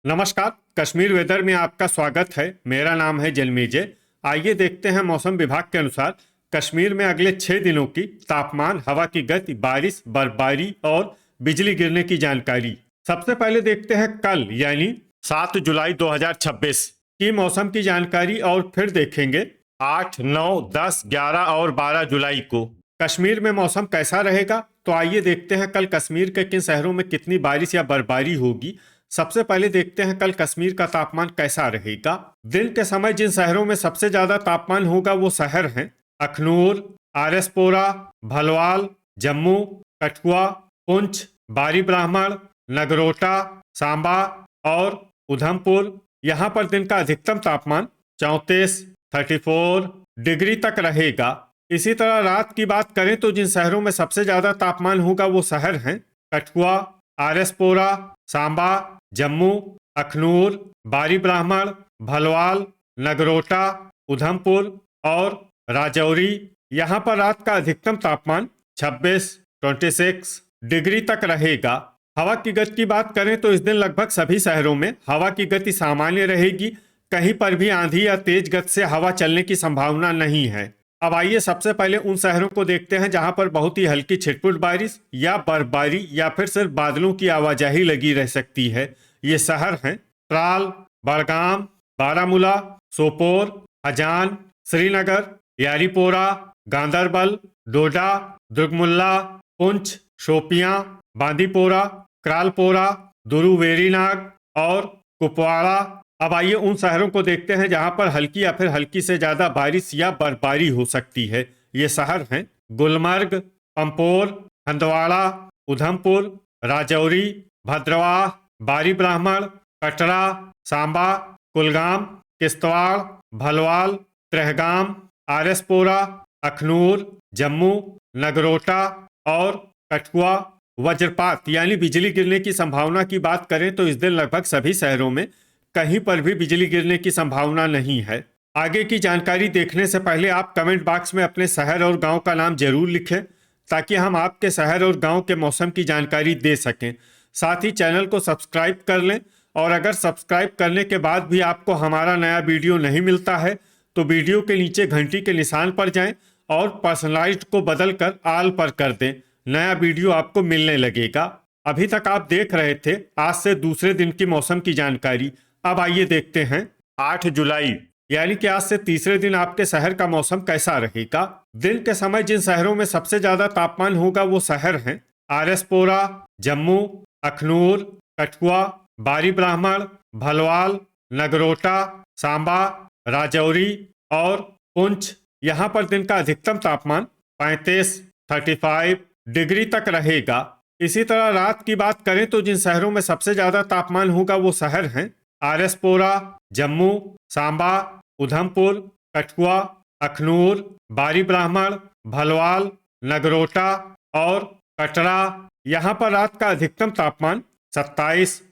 नमस्कार। कश्मीर वेदर में आपका स्वागत है। मेरा नाम है जलमेजय। आइए देखते हैं मौसम विभाग के अनुसार कश्मीर में अगले 6 दिनों की तापमान, हवा की गति, बारिश, बर्फबारी और बिजली गिरने की जानकारी। सबसे पहले देखते हैं कल यानी 7 जुलाई 2026 की मौसम की जानकारी और फिर देखेंगे 8, 9, 10, 11 और 12 जुलाई को कश्मीर में मौसम कैसा रहेगा। तो आइए देखते हैं कल कश्मीर के किन शहरों में कितनी बारिश या बर्फबारी होगी। सबसे पहले देखते हैं कल कश्मीर का तापमान कैसा रहेगा। दिन के समय जिन शहरों में सबसे ज्यादा तापमान होगा वो शहर हैं अखनूर, आरएसपोरा, भलवाल, जम्मू, कठुआ, पुंछ, बारी ब्राह्मण, नगरोटा, सांबा और उधमपुर। यहाँ पर दिन का अधिकतम तापमान 34 डिग्री तक रहेगा। इसी तरह रात की बात करें तो जिन शहरों में सबसे ज्यादा तापमान होगा वो शहर हैं कठुआ, आरएसपोरा, सांबा, जम्मू, अखनूर, बारी ब्राह्मण, भलवाल, नगरोटा, उधमपुर और राजौरी। यहाँ पर रात का अधिकतम तापमान 26 डिग्री तक रहेगा। हवा की गति की बात करें तो इस दिन लगभग सभी शहरों में हवा की गति सामान्य रहेगी। कहीं पर भी आंधी या तेज गति से हवा चलने की संभावना नहीं है। अब आइए सबसे पहले उन शहरों को देखते हैं जहां पर बहुत ही हल्की छिटपुट बारिश या बर्फबारी या फिर सिर्फ बादलों की आवाजाही लगी रह सकती है। ये शहर हैं त्राल, बड़गाम, बारामूला, सोपोर, हजान, श्रीनगर, यारीपोरा, गांदरबल, डोडा, दुर्गमुल्ला, पुंछ, शोपियां, बांदीपोरा, क्रालपोरा, दुरू वेरीनाग और कुपवाड़ा। अब आइए उन शहरों को देखते हैं जहां पर हल्की या फिर हल्की से ज्यादा बारिश या बर्फबारी हो सकती है। ये शहर हैं गुलमर्ग, पंपोर, हंदवाड़ा, उधमपुर, राजौरी, भद्रवाह, बारी ब्राह्मण, कटरा, सांबा, कुलगाम, किश्तवाड़, भलवाल, त्रेहगाम, आरएसपोरा, अखनूर, जम्मू, नगरोटा और कठुआ। वज्रपात यानी बिजली गिरने की संभावना की बात करें तो इस दिन लगभग सभी शहरों में कहीं पर भी बिजली गिरने की संभावना नहीं है। आगे की जानकारी देखने से पहले आप कमेंट बॉक्स में अपने शहर और गांव का नाम जरूर लिखें ताकि हम आपके शहर और गांव के मौसम की जानकारी दे सकें। साथ ही चैनल को सब्सक्राइब कर लें और अगर सब्सक्राइब करने के बाद भी आपको हमारा नया वीडियो नहीं मिलता है तो वीडियो के नीचे घंटी के निशान पर जाएं और पर्सनलाइज्ड को बदल कर आल पर कर दें। नया वीडियो आपको मिलने लगेगा। अभी तक आप देख रहे थे आज से दूसरे दिन की मौसम की जानकारी। अब आइए देखते हैं 8 जुलाई यानी कि आज से तीसरे दिन आपके शहर का मौसम कैसा रहेगा। दिन के समय जिन शहरों में सबसे ज्यादा तापमान होगा वो शहर हैं आरएसपोरा, जम्मू, अखनूर, कठुआ, बारी ब्राह्मण, भलवाल, नगरोटा, सांबा, राजौरी और पुंछ। यहाँ पर दिन का अधिकतम तापमान 35 डिग्री तक रहेगा। इसी तरह रात की बात करें तो जिन शहरों में सबसे ज्यादा तापमान होगा वो शहर हैं आरएसपोरा, जम्मू, सांबा, उधमपुर, कठुआ, अखनूर, बारी ब्राह्मण, भलवाल, नगरोटा और कटरा। यहाँ पर रात का अधिकतम तापमान 27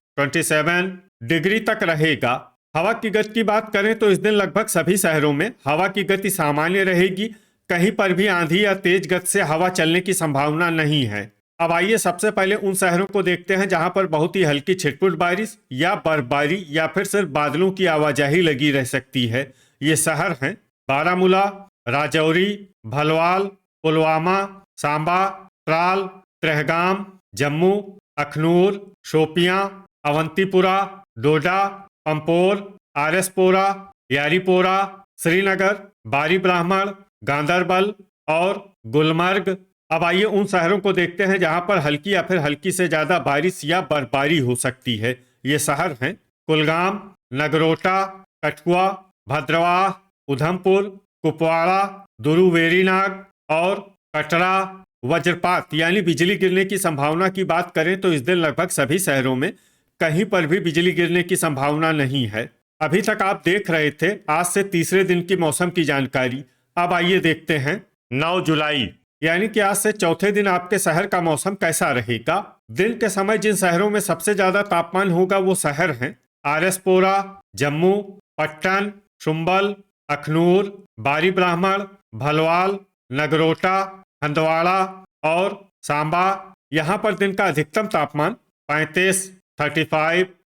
डिग्री तक रहेगा। हवा की गति की बात करें तो इस दिन लगभग सभी शहरों में हवा की गति सामान्य रहेगी। कहीं पर भी आंधी या तेज गति से हवा चलने की संभावना नहीं है। अब आइए सबसे पहले उन शहरों को देखते हैं जहां पर बहुत ही हल्की छिटपुट बारिश या बर्फबारी या फिर सिर्फ बादलों की आवाजाही लगी रह सकती है। ये शहर हैं बारामूला, राजौरी, भलवाल, पुलवामा, सांबा, त्राल, त्रेहगाम, जम्मू, अखनूर, शोपियां, अवंतीपुरा, डोडा, पंपोर, आरएसपोरा, यारीपोरा, श्रीनगर, बारी ब्राह्मण, गांदरबल और गुलमर्ग। अब आइए उन शहरों को देखते हैं जहां पर हल्की या फिर हल्की से ज्यादा बारिश या बर्फबारी हो सकती है। ये शहर हैं कुलगाम, नगरोटा, कठुआ, भद्रवाह, उधमपुर, कुपवाड़ा, दुरू वेरीनाग और कटरा। वज्रपात यानी बिजली गिरने की संभावना की बात करें तो इस दिन लगभग सभी शहरों में कहीं पर भी बिजली गिरने की संभावना नहीं है। अभी तक आप देख रहे थे आज से तीसरे दिन की मौसम की जानकारी। अब आइए देखते हैं 9 जुलाई यानी कि आज से चौथे दिन आपके शहर का मौसम कैसा रहेगा। दिन के समय जिन शहरों में सबसे ज्यादा तापमान होगा वो शहर हैं आरएसपोरा, जम्मू, पट्टन, शुम्बल, अखनूर, बारी ब्राह्मण, भलवाल, नगरोटा, हंदवाड़ा और सांबा। यहाँ पर दिन का अधिकतम तापमान 35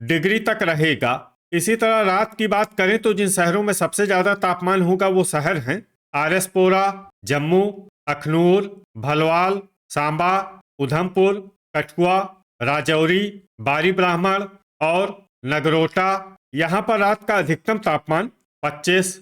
डिग्री तक रहेगा। इसी तरह रात की बात करें तो जिन शहरों में सबसे ज्यादा तापमान होगा वो शहर हैं आरएसपोरा, जम्मू, अखनूर, भलवाल, सांबा, उधमपुर, कठुआ, राजौरी, बारी ब्राह्मण और नगरोटा। यहाँ पर रात का अधिकतम तापमान 25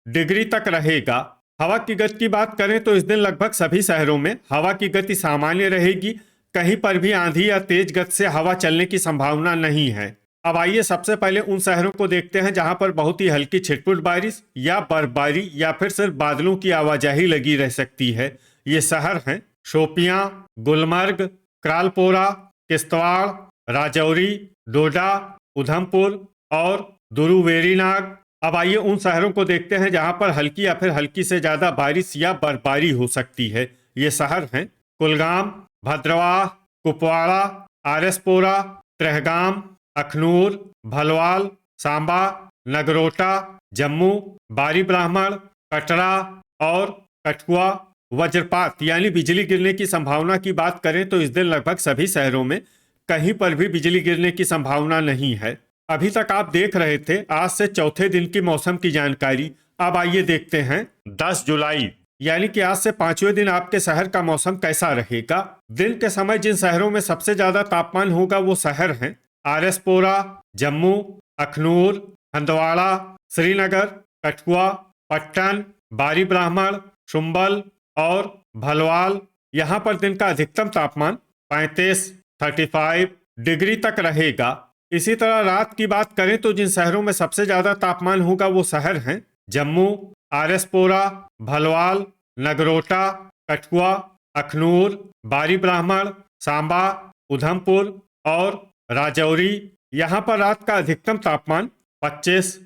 डिग्री तक रहेगा। हवा की गति की बात करें तो इस दिन लगभग सभी शहरों में हवा की गति सामान्य रहेगी। कहीं पर भी आंधी या तेज गति से हवा चलने की संभावना नहीं है। अब आइए सबसे पहले उन शहरों को देखते हैं जहां पर बहुत ही हल्की छिटपुट बारिश या बर्फबारी या फिर सिर्फ बादलों की आवाजाही लगी रह सकती है। ये शहर हैं शोपियां, गुलमर्ग, क्रालपोरा, किश्तवाड़, राजौरी, डोडा, उधमपुर और दुरुवेरीनाग। अब आइए उन शहरों को देखते हैं जहां पर हल्की या फिर हल्की से ज्यादा बारिश या बर्फबारी हो सकती है। ये शहर हैं कुलगाम, भद्रवाह, कुपवाड़ा, आरएसपोरा, त्रेहगाम, अखनूर, भलवाल, सांबा, नगरोटा, जम्मू, बारी ब्राह्मण, कटरा और कठुआ। वज्रपात यानी बिजली गिरने की संभावना की बात करें तो इस दिन लगभग सभी शहरों में कहीं पर भी बिजली गिरने की संभावना नहीं है। अभी तक आप देख रहे थे आज से चौथे दिन की मौसम की जानकारी। अब आइए देखते हैं 10 जुलाई यानी कि आज से 5वें दिन आपके शहर का मौसम कैसा रहेगा। दिन के समय जिन शहरों में सबसे ज्यादा तापमान होगा वो शहर हैं आरएसपोरा, जम्मू, अखनूर, हंदवाड़ा, श्रीनगर, कठुआ, पट्टन, बारी ब्राह्मण, शुम्बल और भलवाल। यहाँ पर दिन का अधिकतम तापमान 35 डिग्री तक रहेगा। इसी तरह रात की बात करें तो जिन शहरों में सबसे ज्यादा तापमान होगा वो शहर हैं जम्मू, आरएसपोरा, भलवाल, नगरोटा, कठुआ, अखनूर, बारी ब्राह्मण, सांबा, उधमपुर और राजौरी। यहाँ पर रात का अधिकतम तापमान 25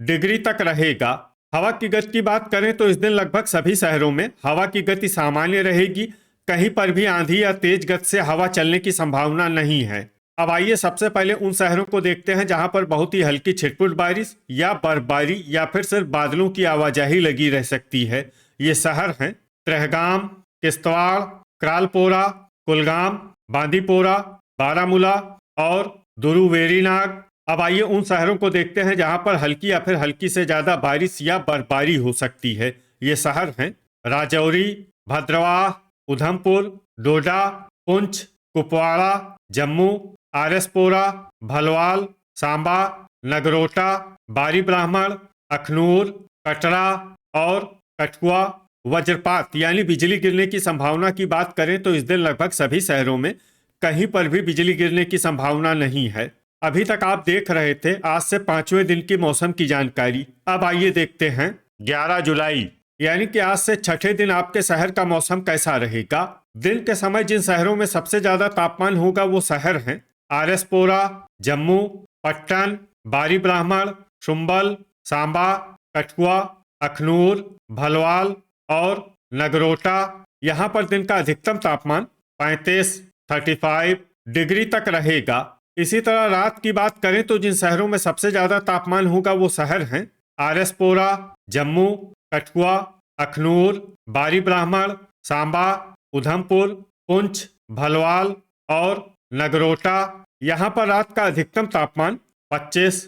डिग्री तक रहेगा। हवा की गति की बात करें तो इस दिन लगभग सभी शहरों में हवा की गति सामान्य रहेगी। कहीं पर भी आंधी या तेज गति से हवा चलने की संभावना नहीं है। अब आइए सबसे पहले उन शहरों को देखते हैं जहां पर बहुत ही हल्की छिटपुट बारिश या बर्फबारी या फिर सिर्फ बादलों की आवाजाही लगी रह सकती है। ये शहर हैं त्रेहगाम, किश्तवाड़, क्रालपोरा, कुलगाम, बांदीपोरा, बारामूला और दुरुवेरीनाग। अब आइए उन शहरों को देखते हैं जहां पर हल्की या फिर हल्की से ज्यादा बारिश या बर्फबारी हो सकती है। ये शहर हैं राजौरी, भद्रवाह, उधमपुर, डोडा, पुंछ, कुपवाड़ा, जम्मू, आरएसपोरा, भलवाल, सांबा, नगरोटा, बारी ब्राह्मण, अखनूर, कटरा और कठुआ। वज्रपात यानी बिजली गिरने की संभावना की बात करें तो इस दिन लगभग सभी शहरों में कहीं पर भी बिजली गिरने की संभावना नहीं है। अभी तक आप देख रहे थे आज से 5वें दिन की मौसम की जानकारी। अब आइए देखते हैं 11 जुलाई यानी कि आज से छठे दिन आपके शहर का मौसम कैसा रहेगा। दिन के समय जिन शहरों में सबसे ज्यादा तापमान होगा वो शहर हैं आरएसपोरा, जम्मू, पट्टन, बारी ब्राह्मण, शुम्बल, सांबा, कठुआ, अखनूर, भलवाल और नगरोटा। यहाँ पर दिन का अधिकतम तापमान 35 डिग्री तक रहेगा। इसी तरह रात की बात करें तो जिन शहरों में सबसे ज्यादा तापमान होगा वो शहर हैं आरएसपोरा, जम्मू, कठुआ, अखनूर, बारी ब्राह्मण, सांबा, उधमपुर, पुंछ, भलवाल और नगरोटा। यहाँ पर रात का अधिकतम तापमान 25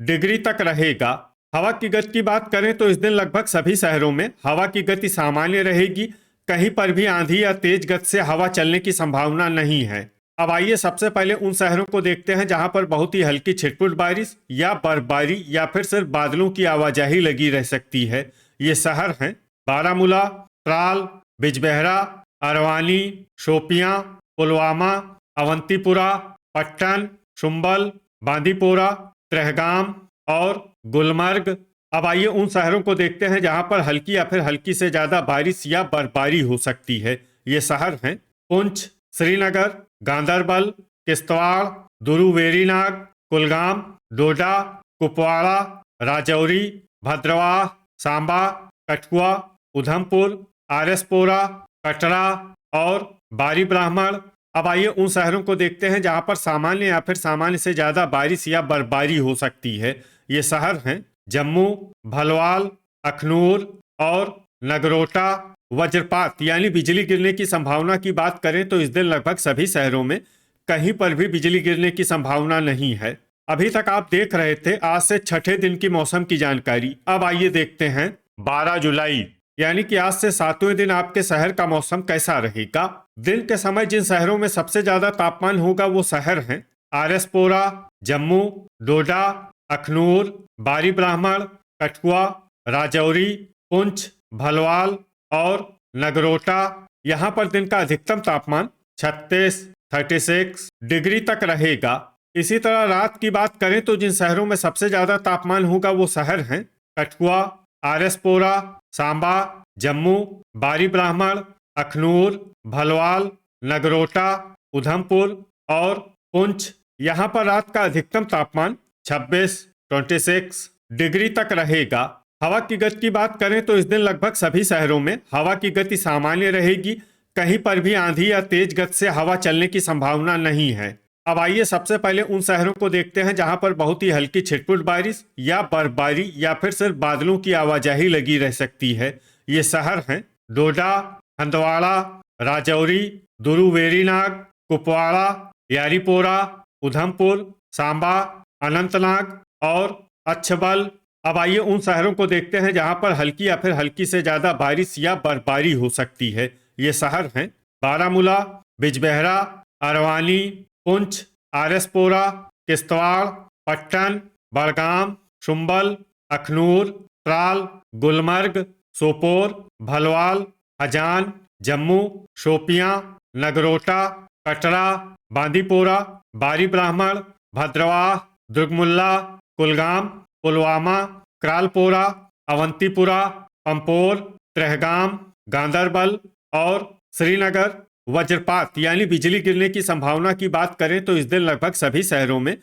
डिग्री तक रहेगा। हवा की गति की बात करें तो इस दिन लगभग सभी शहरों में हवा की गति सामान्य रहेगी। कहीं पर भी आंधी या तेज गति से हवा चलने की संभावना नहीं है। अब आइए सबसे पहले उन शहरों को देखते हैं जहां पर बहुत ही हल्की छिटपुट बारिश या बर्फबारी या फिर सिर्फ बादलों की आवाजाही लगी रह सकती है। ये शहर हैं बारामूला, त्राल, बिजबेहरा, अरवानी, शोपियां, पुलवामा, अवंतीपुरा, पट्टन, शुम्बल, बांदीपोरा, त्रेहगाम और गुलमर्ग। अब आइए उन शहरों को देखते हैं जहां पर हल्की या फिर हल्की से ज्यादा बारिश या बर्फबारी हो सकती है। ये शहर हैं पुंछ, श्रीनगर, गांदरबल, किश्तवाड़, दुरुवेरीनाग, कुलगाम, डोडा, कुपवाड़ा, राजौरी, भद्रवाह, सांबा, कठुआ, उधमपुर, आरएसपोरा, कटरा और बारी ब्राह्मण। अब आइए उन शहरों को देखते हैं जहां पर सामान्य या फिर सामान्य से ज्यादा बारिश या बर्फबारी हो सकती है। ये शहर हैं जम्मू, भलवाल, अखनूर और नगरोटा। वज्रपात यानी बिजली गिरने की संभावना की बात करें तो इस दिन लगभग सभी शहरों में कहीं पर भी बिजली गिरने की संभावना नहीं है। अभी तक आप देख रहे थे आज से छठे दिन की मौसम की जानकारी। अब आइए देखते हैं 12 जुलाई यानी कि आज से 7वें दिन आपके शहर का मौसम कैसा रहेगा। दिन के समय जिन शहरों में सबसे ज्यादा तापमान होगा वो शहर हैं आरएसपोरा, जम्मू, डोडा, अखनूर, बारी ब्राह्मण, कठुआ, राजौरी, पुंछ, भलवाल और नगरोटा। यहाँ पर दिन का अधिकतम तापमान 36 डिग्री तक रहेगा। इसी तरह रात की बात करें तो जिन शहरों में सबसे ज्यादा तापमान होगा वो शहर हैं कठुआ, आरएसपोरा, सांबा, जम्मू, बारी ब्राह्मण, अखनूर, भलवाल, नगरोटा, उधमपुर और पुंछ। यहाँ पर रात का अधिकतम तापमान 26 डिग्री तक रहेगा। हवा की गति की बात करें तो इस दिन लगभग सभी शहरों में हवा की गति सामान्य रहेगी। कहीं पर भी आंधी या तेज गति से हवा चलने की संभावना नहीं है। अब आइए सबसे पहले उन शहरों को देखते हैं जहां पर बहुत ही हल्की छिटपुट बारिश या बर्फबारी या फिर सिर्फ बादलों की आवाजाही लगी रह सकती है। ये शहर हैं डोडा, हंदवाड़ा, राजौरी, दुरुवेरीनाग, कुपवाड़ा, यारीपोरा, उधमपुर, सांबा, अनंतनाग और अच्छबल। अब आइए उन शहरों को देखते हैं जहां पर हल्की या फिर हल्की से ज्यादा बारिश या बर्फबारी हो सकती है। ये शहर हैं बारामूला, बिजबेहरा, अरवानी, पुंछ, आरएसपोरा, किश्तवाड़, पट्टन, बड़गाम, शुम्बल, अखनूर, त्राल, गुलमर्ग, सोपोर, भलवाल, हजान, जम्मू, शोपियां, नगरोटा, कटरा, बांदीपोरा, बारी ब्राह्मण, भद्रवाह, दुर्गमुल्ला, कुलगाम, पुलवामा, क्रालपोरा, अवंतीपुरा, पंपोर, त्रेहगाम, गांदरबल और श्रीनगर। वज्रपात यानी बिजली गिरने की संभावना की बात करें तो इस दिन लगभग सभी शहरों में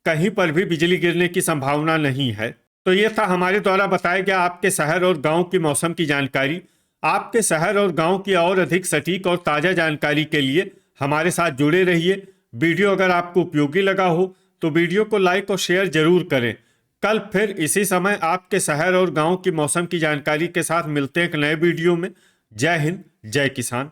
कहीं पर भी बिजली गिरने की संभावना नहीं है। तो ये था हमारे द्वारा बताया गया आपके शहर और गांव की मौसम की जानकारी। आपके शहर और गांव की और अधिक सटीक और ताज़ा जानकारी के लिए हमारे साथ जुड़े रहिए। वीडियो अगर आपको उपयोगी लगा हो तो वीडियो को लाइक और शेयर जरूर करें। कल फिर इसी समय आपके शहर और गांव की मौसम की जानकारी के साथ मिलते हैं एक नए वीडियो में। जय हिंद, जय किसान।